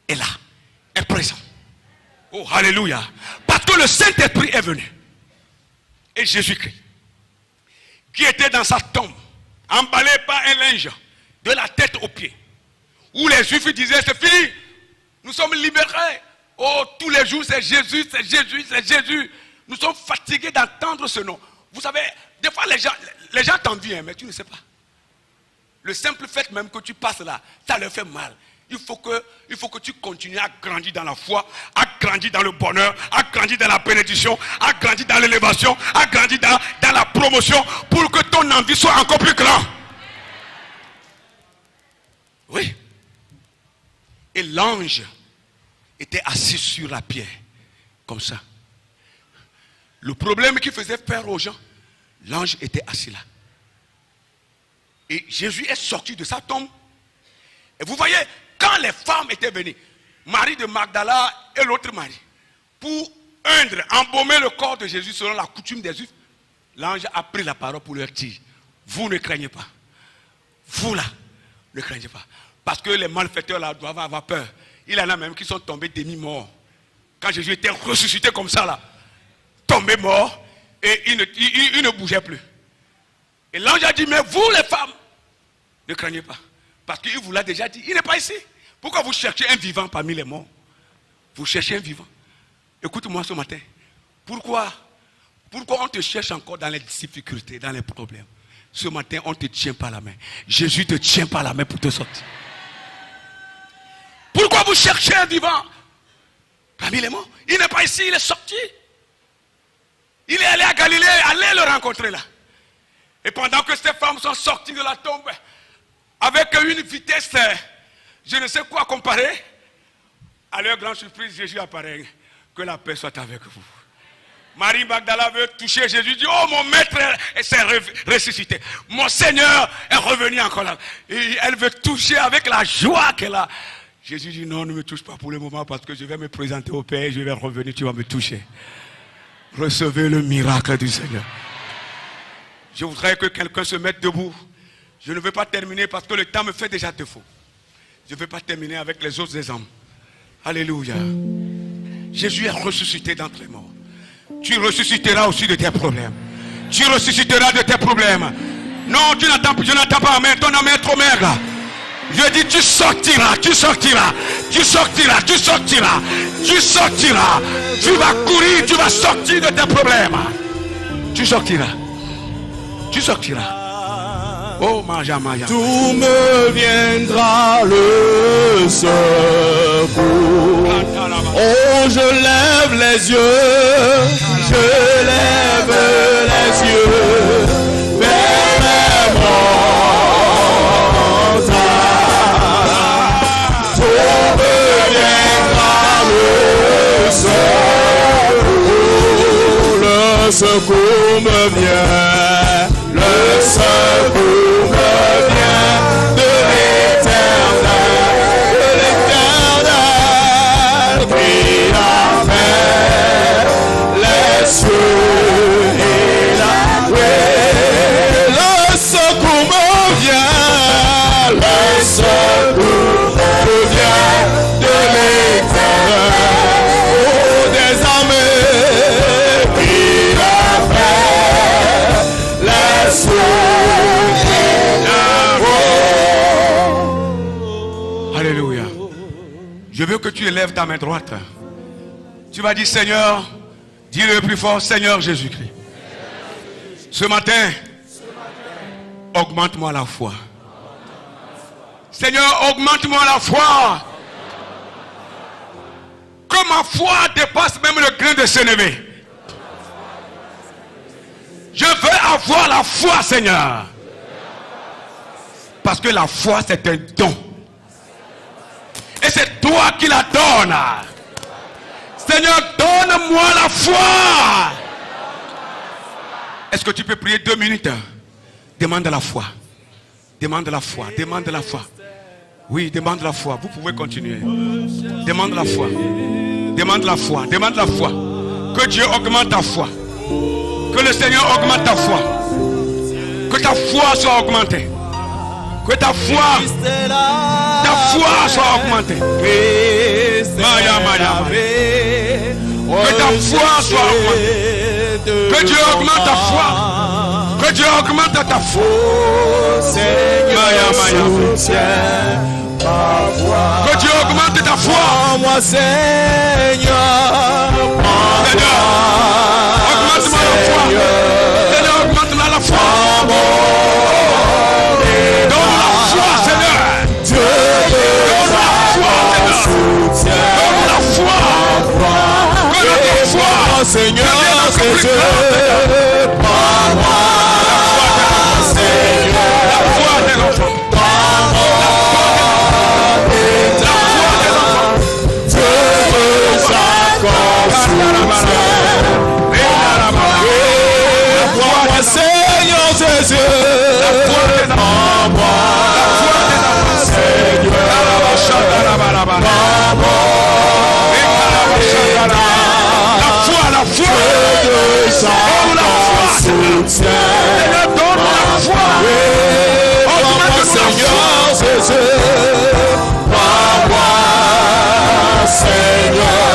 est là, est présente. Oh, alléluia. Parce que le Saint-Esprit est venu. Et Jésus-Christ, qui était dans sa tombe, emballé par un linge, de la tête aux pieds, où les Juifs disaient, c'est fini, nous sommes libérés. Oh, tous les jours, c'est Jésus, c'est Jésus, c'est Jésus. Nous sommes fatigués d'entendre ce nom. Vous savez, des fois, les gens t'envient, mais tu ne sais pas. Le simple fait même que tu passes là, ça leur fait mal. Il faut que tu continues à grandir dans la foi, à grandir dans le bonheur, à grandir dans la bénédiction, à grandir dans l'élévation, à grandir dans la promotion, pour que ton envie soit encore plus grande. Oui. Et l'ange était assis sur la pierre, comme ça. Le problème qui faisait peur aux gens, l'ange était assis là. Et Jésus est sorti de sa tombe. Et vous voyez, quand les femmes étaient venues, Marie de Magdala et l'autre Marie, pour embaumer le corps de Jésus selon la coutume des Juifs, l'ange a pris la parole pour leur dire, vous ne craignez pas. Vous là, ne craignez pas. Parce que les malfaiteurs là doivent avoir peur. Il y en a même qui sont tombés demi-morts. Quand Jésus était ressuscité comme ça là, tombé mort, et il ne bougeait plus. Et l'ange a dit, mais vous les femmes, ne craignez pas. Parce qu'il vous l'a déjà dit, il n'est pas ici. Pourquoi vous cherchez un vivant parmi les morts? Vous cherchez un vivant. Écoute-moi ce matin. Pourquoi on te cherche encore dans les difficultés, dans les problèmes? Ce matin, on ne te tient pas la main. Jésus te tient par la main pour te sortir. Pourquoi vous cherchez un vivant parmi les morts? Il n'est pas ici, il est sorti. Il est allé à Galilée, allez le rencontrer là. Et pendant que ces femmes sont sorties de la tombe, avec une vitesse, je ne sais quoi comparer, à leur grande surprise, Jésus apparaît. Que la paix soit avec vous. Marie Magdala veut toucher Jésus, dit, oh mon maître s'est ressuscité. Mon Seigneur est revenu encore là. Et elle veut toucher avec la joie qu'elle a. Jésus dit, non, ne me touche pas pour le moment parce que je vais me présenter au Père, je vais revenir, tu vas me toucher. Recevez le miracle du Seigneur. Je voudrais que quelqu'un se mette debout. Je ne veux pas terminer parce que le temps me fait déjà défaut. Je ne veux pas terminer avec les autres exemples. Alléluia. Jésus est ressuscité d'entre les morts. Tu ressusciteras aussi de tes problèmes. Tu ressusciteras de tes problèmes. Non, je n'entends pas amen. Ton amen est trop maigre. Je dis tu sortiras, tu sortiras, tu sortiras, tu sortiras, tu sortiras. Tu vas courir, tu vas sortir de tes problèmes. Tu sortiras. Tu sortiras. Oh, Maja. Tout me viendra le secours. Oh, je lève les yeux, je lève les yeux vers les montagnes. Tout me viendra le secours me vient, le secours me vient de l'Éternel, qui a fait les cieux et la terre. Le secours me vient, le secours me vient de l'Éternel, oh, des armées, qui a fait les cieux et la terre. Alléluia. Je veux que tu élèves ta main droite. Tu vas dire, Seigneur, dis-le plus fort, Seigneur Jésus-Christ. Ce matin, augmente-moi la foi. Seigneur, augmente-moi la foi. Que ma foi dépasse même le grain de sénévé. Je veux avoir la foi, Seigneur. Parce que la foi, c'est un don. Et c'est toi qui la donnes. Seigneur, donne-moi la foi. Est-ce que tu peux prier 2 minutes? Demande la foi. Demande la foi. Demande la foi. Oui, demande la foi. Vous pouvez continuer. Demande la foi. Demande la foi. Demande la foi. Que Dieu augmente ta foi. Que le Seigneur augmente ta foi. Que ta foi soit augmentée. Que ta foi soit augmentée. Que ta foi soit augmentée. Que Dieu augmente ta foi. Que Dieu augmente ta foi. Que Dieu augmente ta foi. Moi, Seigneur, augmente-moi la foi. Seigneur, augmente-moi la foi. Donne la foi, Seigneur. Donne la foi, Seigneur. Donne la foi. Que la foi, Seigneur, c'est Dieu. La foi des enfants. Seigneur Jésus, soutiens. Seigneur, donne la foi. Crois-moi, Seigneur Jésus. Crois-moi, Seigneur.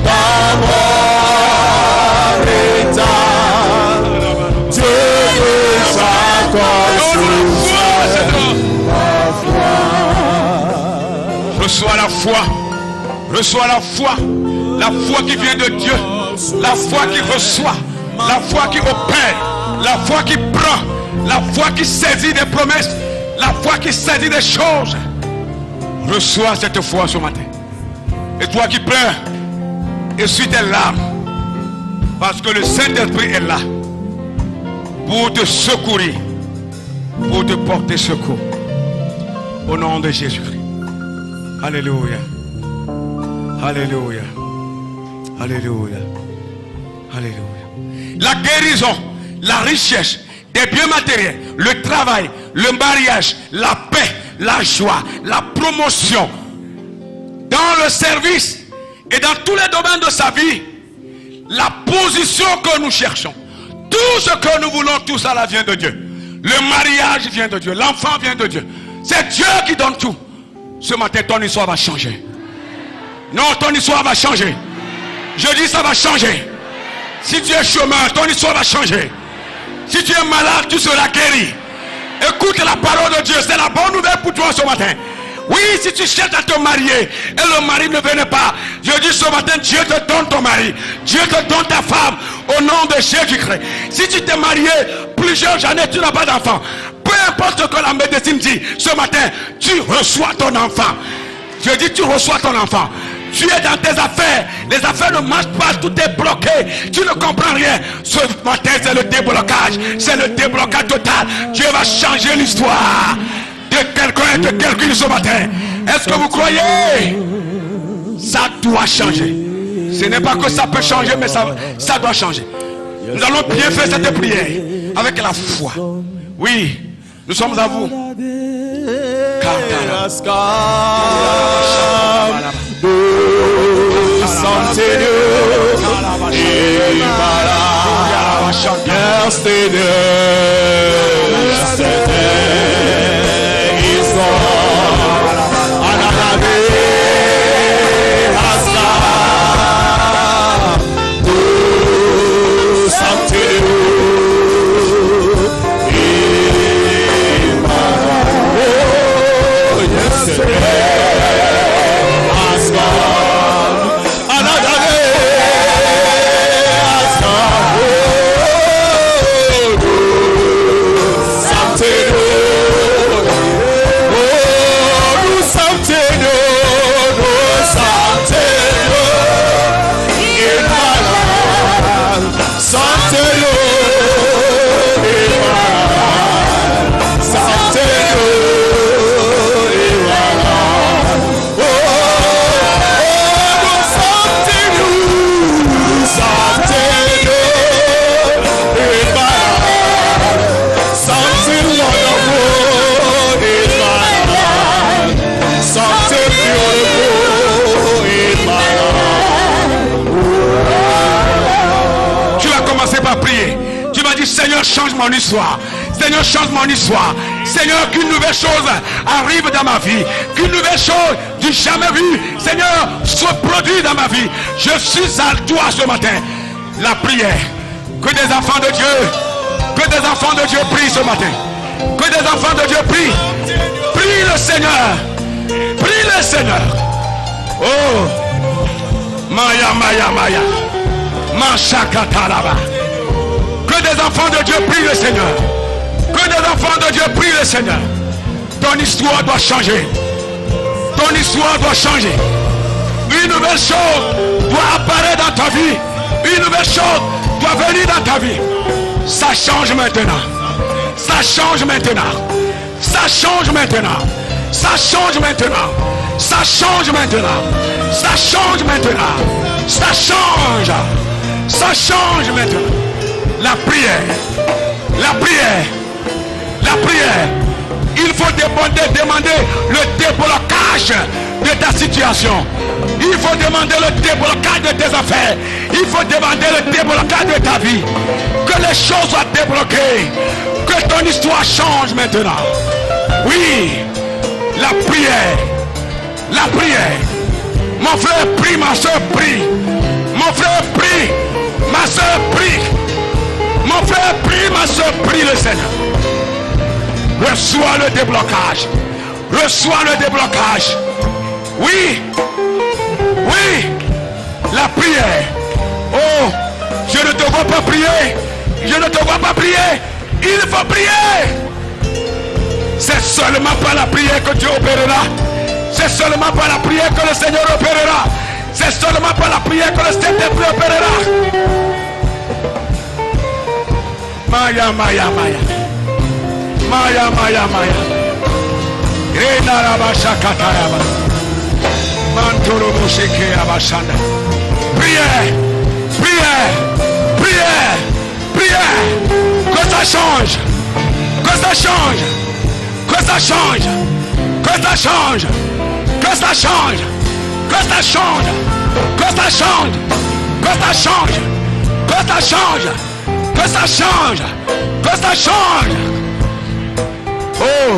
Dans mon état, Dieu nous accorde Reçois la foi. Reçois la foi. La foi qui vient de Dieu. La foi qui reçoit. La foi qui opère. La foi qui prend. La foi qui saisit des promesses. La foi qui saisit des choses. Reçois cette foi ce matin. Et toi qui pleures, essuie tes larmes. Parce que le Saint-Esprit est là pour te secourir, pour te porter secours. Au nom de Jésus-Christ. Alléluia. Alléluia. Alléluia. Alléluia. La guérison, la richesse, des biens matériels, le travail, le mariage, la paix, la joie, la promotion, dans le service et dans tous les domaines de sa vie, la position que nous cherchons, tout ce que nous voulons, tout ça là vient de Dieu. Le mariage vient de Dieu, l'enfant vient de Dieu. C'est Dieu qui donne tout. Ce matin, ton histoire va changer. Non, ton histoire va changer. Je dis ça va changer. Si tu es chômeur, ton histoire va changer. Si tu es malade, tu seras guéri. Écoute la parole de Dieu, c'est la bonne nouvelle pour toi ce matin. Oui, si tu cherches à te marier et le mari ne venait pas, je dis ce matin, Dieu te donne ton mari. Dieu te donne ta femme au nom de Jésus-Christ. Si tu t'es marié plusieurs années, tu n'as pas d'enfant. Peu importe ce que la médecine dit, ce matin, tu reçois ton enfant. Je dis, tu reçois ton enfant. Tu es dans tes affaires. Les affaires ne marchent pas, tout est bloqué. Tu ne comprends rien. Ce matin, c'est le déblocage. C'est le déblocage total. Dieu va changer l'histoire de quelqu'un et de quelqu'un ce matin. Est-ce que vous croyez? Ça doit changer. Ce n'est pas que ça peut changer, mais ça doit changer. Nous allons bien faire cette prière avec la foi. Oui, nous sommes à vous. Seigneur, change mon histoire. Seigneur, change mon histoire. Seigneur, qu'une nouvelle chose arrive dans ma vie. Qu'une nouvelle chose du jamais vu, Seigneur, soit produit dans ma vie. Je suis à toi ce matin. La prière. Que des enfants de Dieu prient ce matin. Que des enfants de Dieu prient. Prie le Seigneur. Prie le Seigneur. Oh. Maya, Maya, Maya. Mashakatalaba. Que des enfants de Dieu prient le Seigneur. Que des enfants de Dieu prient le Seigneur. Ton histoire doit changer. Ton histoire doit changer. Une nouvelle chose doit apparaître dans ta vie. Une nouvelle chose doit venir dans ta vie. Ça change maintenant. Ça change maintenant. Ça change maintenant. Ça change maintenant. Ça change maintenant. Ça change maintenant. Ça change. Ça change maintenant. La prière. La prière. La prière. Il faut faut demander le déblocage de ta situation. Il faut demander le déblocage de tes affaires. Il faut demander le déblocage de ta vie. Que les choses soient débloquées. Que ton histoire change maintenant. Oui, la prière. La prière. Mon frère prie, ma soeur prie. Mon frère prie, ma soeur prie. Mon frère prie, ma soeur prie le Seigneur. Reçois le déblocage. Reçois le déblocage. Oui. Oui. La prière. Oh, je ne te vois pas prier. Je ne te vois pas prier. Il faut prier. C'est seulement par la prière que Dieu opérera. C'est seulement par la prière que le Seigneur opérera. C'est seulement par la prière que le Saint-Esprit opérera. Maya, maya, maya. Maya, maya, maya. Prière, prière, prière, prière. Que ça change. Que ça change. Que ça change. Que ça change. Que ça change. Que ça change. Que ça change. Que ça change. Que ça change. Que ça change. Que ça change. Oh,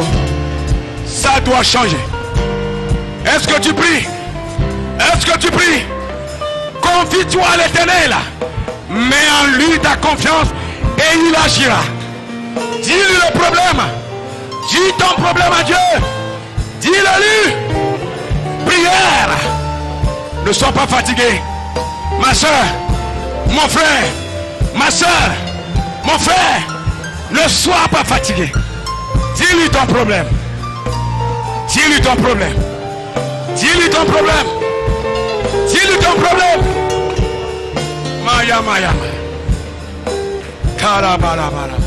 ça doit changer. Est-ce que tu pries? Est-ce que tu pries? Confie-toi à l'Éternel. Mets en lui ta confiance et il agira. Dis-lui le problème. Dis ton problème à Dieu. Dis-le lui. Prière. Ne sois pas fatigué. Ma soeur, mon frère, ma soeur, mon frère, ne sois pas fatigué. Dis-lui ton problème. Dis-lui ton problème. Dis-lui ton problème. Dis-lui ton problème. Maya, maya, maya. Karabarabara.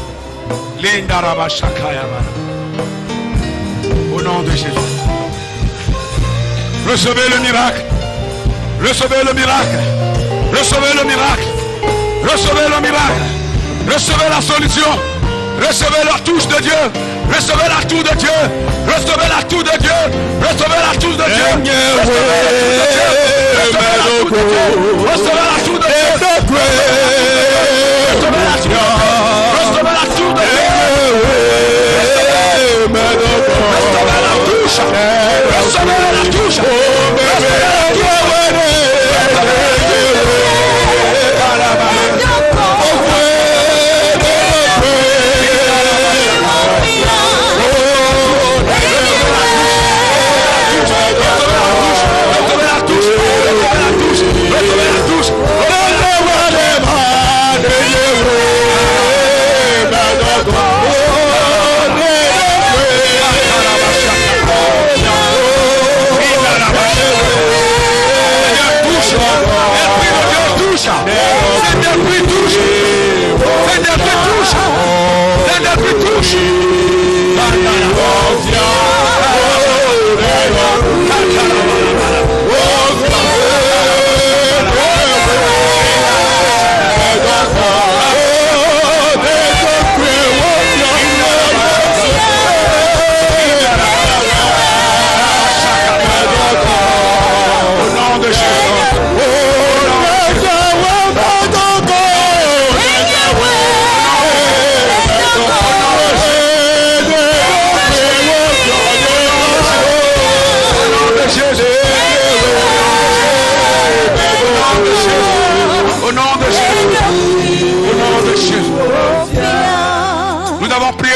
Lindaraba shakayabara. Au nom de Jésus. Recevez le miracle. Recevez le miracle. Recevez le miracle. Recevez le miracle. Recevez la solution. Recevez la touche de Dieu. Recevez la touche de Dieu. Recevez la touche de Dieu. Recevez la touche de Dieu. Recevez la touche de Dieu. Recevez la touche de Dieu. Recevez la touche de Dieu. Recevez la touche de Dieu. Recevez la touche. Recevez la touche.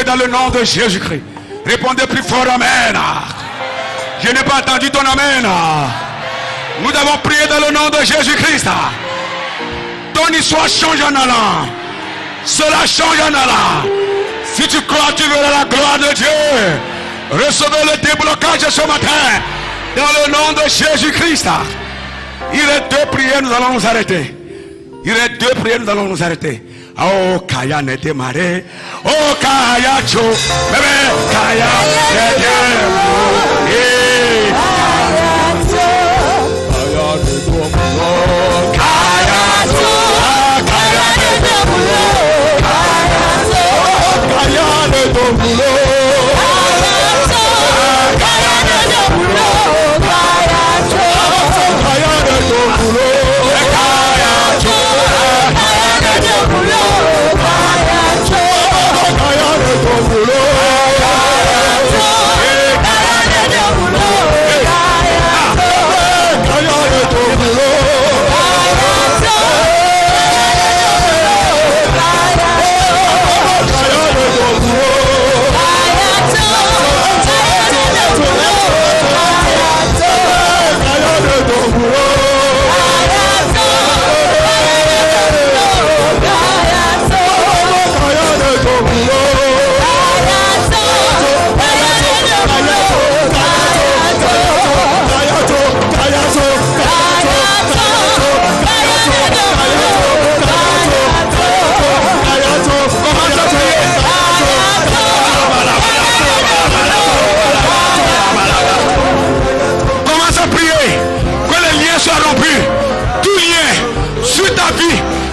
Dans le nom de Jésus-Christ. Répondez plus fort, amen. Je n'ai pas entendu ton amen. Nous avons prié dans le nom de Jésus-Christ. Ton histoire change en allant. Cela change en allant. Si tu crois, tu verras la gloire de Dieu. Recevez le déblocage ce matin. Dans le nom de Jésus-Christ. Il reste deux prières, nous allons nous arrêter. Il reste deux prières, nous allons nous arrêter. Oh, Kaya ne démarré. Oh, Kaya Cho. Bébé, Kaya ne démarré. Kaya Cho. Kaya ne démarré. Kaya ne démarré.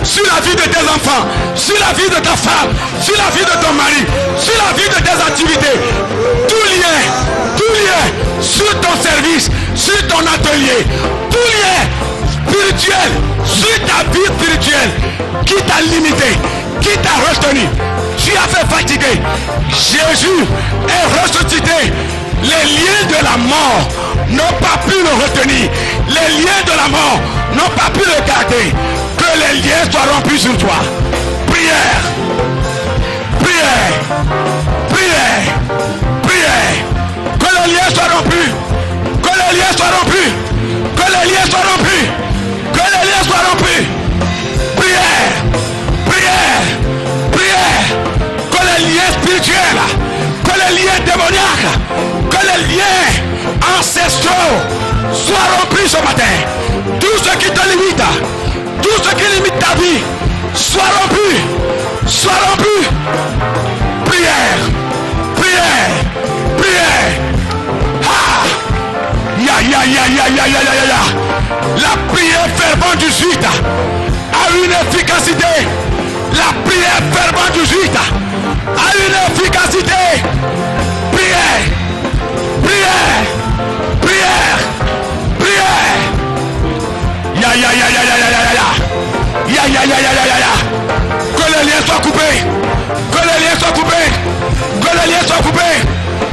sur la vie de tes enfants, sur la vie de ta femme, sur la vie de ton mari, sur la vie de tes activités. Tout lien sur ton service, sur ton atelier, tout lien spirituel sur ta vie spirituelle qui t'a limité, qui t'a retenu, tu as fait fatiguer. Jésus est ressuscité. Les liens de la mort n'ont pas pu le retenir. Les liens de la mort n'ont pas pu le garder. Que les liens soient rompus sur toi. Prière. Prière. Prière. Prière. Que les liens soient rompus. Que les liens soient rompus. Que les liens soient rompus. Que les liens soient rompus. Prière. Prière. Prière. Que les liens spirituels, que les liens démoniaques, que les liens ancestraux soient rompus ce matin. Tout ce qui te limite, tout ce qui limite ta vie, soit rompu. Soit rompu. Prière. Prière. Prière. Ah. La prière fervente du juif a une efficacité. La prière fervente du juif a une efficacité. Prière. Prière. Prière. Prière. Que les liens soient coupés. Que les liens soient coupés. Que les liens soient coupés.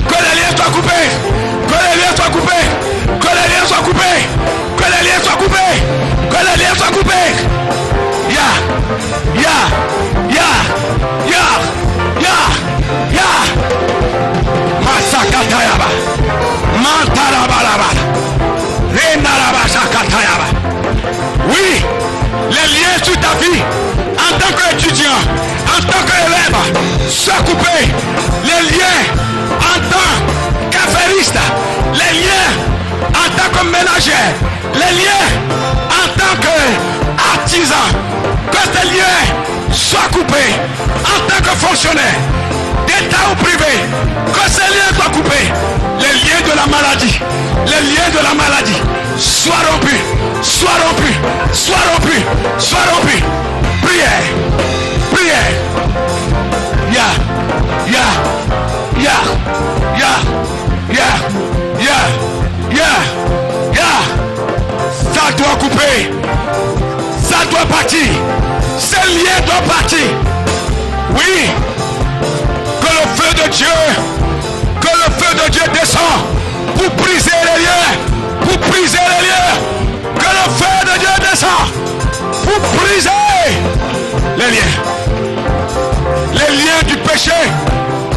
Que les liens soient coupés. Que les liens soient coupés. Que les liens soient coupés. Que les liens soient coupés. Que les liens soient coupés. Masakatayaba. Mantarabalaba. Renaraba Sakatayaba. Oui, les liens sur ta vie en tant qu'étudiant, en tant qu'élève, soient coupés. Les liens en tant qu'affairiste, les liens en tant que ménagère, les liens en tant qu'artisan, que ces liens soient coupés. En tant que fonctionnaire, d'État ou privé, que ces liens soient coupés. Les liens de la maladie, les liens de la maladie soient rompus, soient rompus, soient rompus, soient rompus. Prière, prière. Ça doit couper, ça doit partir, ces liens doivent partir. Oui, que le feu de Dieu descend pour briser les liens, pour briser les liens. Que le feu de Dieu descend pour briser les liens. Les liens du péché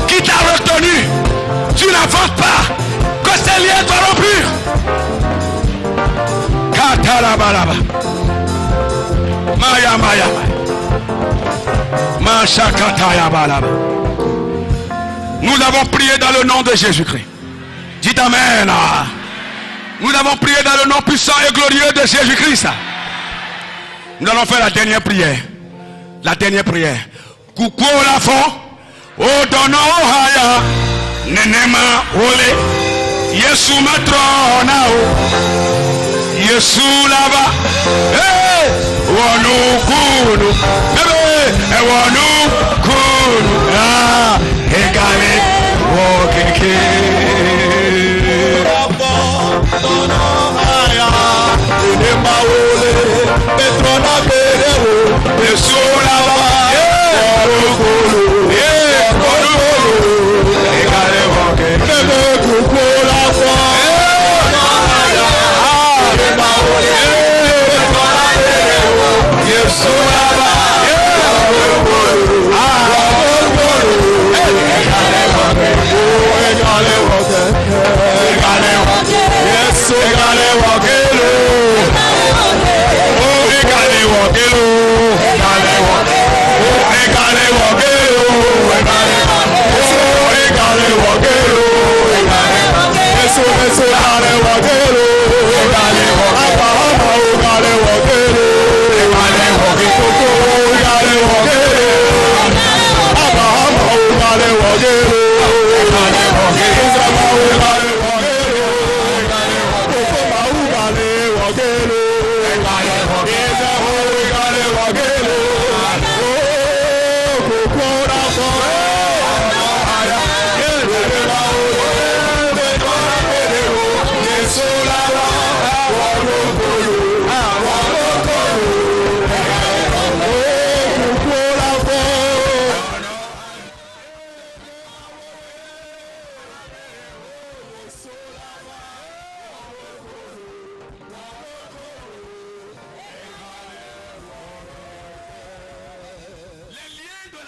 qui t'a retenu. Tu n'avances pas. Que ces liens soient rompus. Katarabalaba. Maya maya. Mashakatayabalaba. Nous avons prié dans le nom de Jésus-Christ. Dites Amen. Nous avons prié dans le nom puissant et glorieux de Jésus-Christ. Nous allons faire la dernière prière. La dernière prière. Coucou la fond. Odono haya. Nenema ole. Yesu matrona o. Yesu lava. Hey. Wonu kunu. Bebe. Wonu kunu. Ah. Egale. Wokeke. Odono haya. Nenema ole. Petrona bereo. Yesu lava.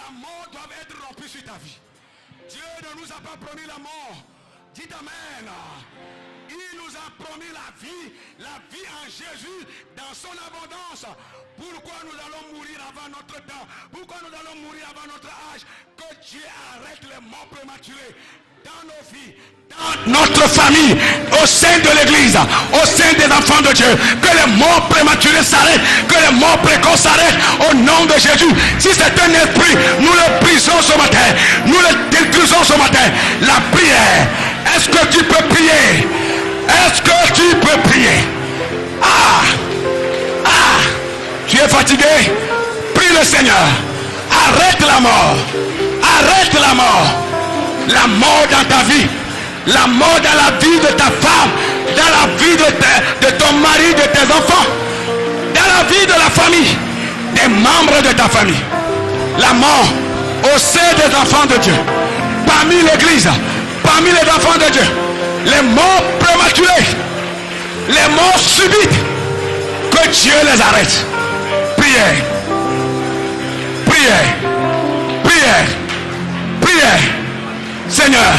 la mort doit être rompue sur ta vie. Dieu ne nous a pas promis la mort. Dites amen. Il nous a promis la vie en Jésus, dans son abondance. Pourquoi nous allons mourir avant notre temps? Pourquoi nous allons mourir avant notre âge? Que Dieu arrête les morts prématurées dans nos vies, dans notre famille, au sein de l'église, au sein des enfants de Dieu. Que les morts prématurés s'arrêtent, que les morts précoces s'arrêtent au nom de Jésus. Si c'est un esprit, nous le brisons ce matin, nous le détruisons ce matin. La prière, est-ce que tu peux prier? Est-ce que tu peux prier? Tu es fatigué? Prie le Seigneur. Arrête la mort. Arrête la mort. La mort dans ta vie. La mort dans la vie de ta femme. Dans la vie de ton mari, de tes enfants. Dans la vie de la famille. Des membres de ta famille. La mort au sein des enfants de Dieu. Parmi l'église. Parmi les enfants de Dieu. Les morts prématurés. Les morts subites. Que Dieu les arrête. Prière. Prière. Prière. Prière. Seigneur.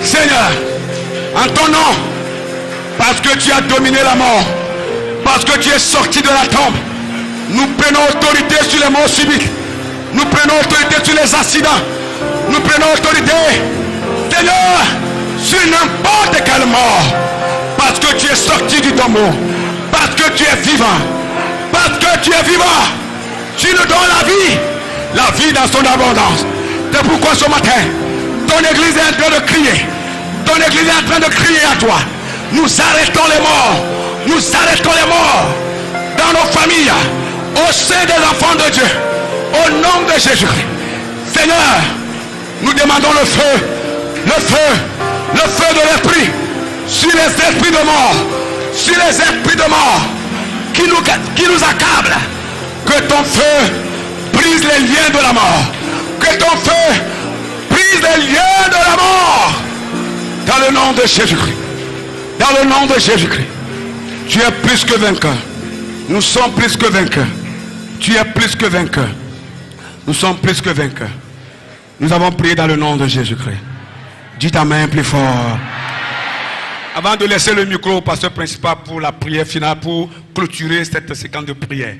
Seigneur. En ton nom. Parce que tu as dominé la mort. Parce que tu es sorti de la tombe. Nous prenons autorité sur les morts subites. Nous prenons autorité sur les accidents. Nous prenons autorité, Seigneur, sur n'importe quelle mort. Parce que tu es sorti du tombeau. Parce que tu es vivant. Parce que tu es vivant. Tu nous donnes la vie dans son abondance. C'est pourquoi ce matin, ton église est en train de crier. Ton église est en train de crier à toi. Nous arrêtons les morts. Nous arrêtons les morts dans nos familles, au sein des enfants de Dieu, au nom de Jésus-Christ. Seigneur, nous demandons le feu, le feu, le feu de l'esprit sur les esprits de mort, sur les esprits de mort qui nous accablent. Que ton feu brise les liens de la mort. Que ton feu brise les liens de la mort. Dans le nom de Jésus-Christ. Dans le nom de Jésus-Christ. Tu es plus que vainqueur. Nous sommes plus que vainqueurs. Tu es plus que vainqueur. Nous sommes plus que vainqueurs. Nous avons prié dans le nom de Jésus-Christ. Dis ta main plus fort. Avant de laisser le micro au pasteur principal pour la prière finale, pour clôturer cette séquence de prière.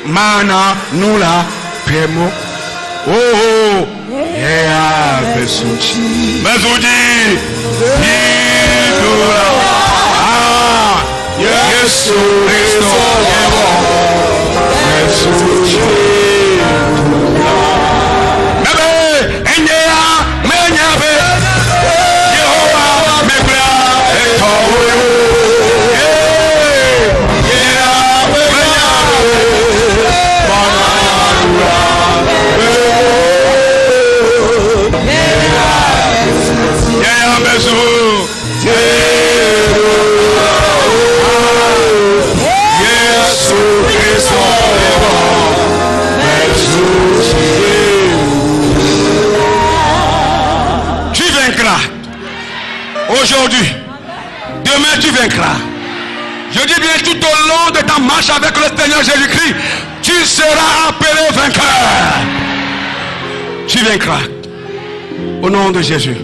Mana nula pemo. Oh, yeah, Besuji. Besuji. Yes, Besuji. Aujourd'hui, demain tu vaincras. Je dis bien tout au long de ta marche avec le Seigneur Jésus-Christ, tu seras appelé vainqueur. Tu vaincras. Au nom de Jésus.